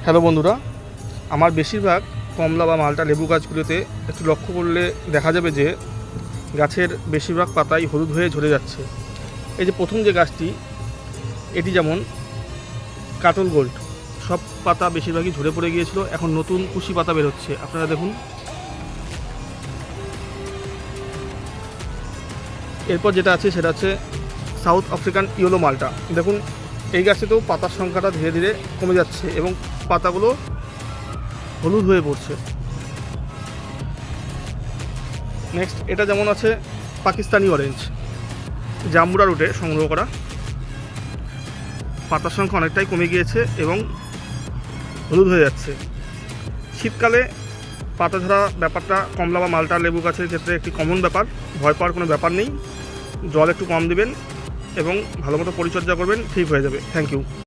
Hello বন্ধুরা, আমার বেশিরভাগ কমলা বা মালটা লেবু গাছগুলোতে একটু লক্ষ্য করলে দেখা যাবে যে গাছের বেশিরভাগ পাতাই হলুদ হয়ে ঝরে যাচ্ছে। এই যে প্রথম যে গাছটি, এটি যেমন কাটল গোল্ড, সব পাতা বেশিরভাগই ঝরে পড়ে গিয়েছিল, এখন নতুন কুশি পাতা বেরোচ্ছে। আপনারা দেখুন। এরপর যেটা আছে সেটা হচ্ছে সাউথ আফ্রিকান ইয়েলো মালটা। দেখুন, এই গাছেতেও পাতার সংখ্যাটা ধীরে ধীরে কমে যাচ্ছে এবং পাতাগুলো হলুদ হয়ে পড়ছে। নেক্সট, এটা যেমন আছে পাকিস্তানি অরেঞ্জ, জাম্বুরা রুটে সংগ্রহ করা। পাতার সংখ্যা অনেকটাই কমে গিয়েছে এবং হলুদ হয়ে যাচ্ছে। শীতকালে পাতা ঝরা ব্যাপারটা কমলা বা মালটা লেবু গাছের ক্ষেত্রে একটি কমন ব্যাপার, ভয় পাওয়ার কোনো ব্যাপার নেই। জল একটু কম দিবেন এবং ভালো মতো পরিচর্যা করবেন, ঠিক হয়ে যাবে। Thank you.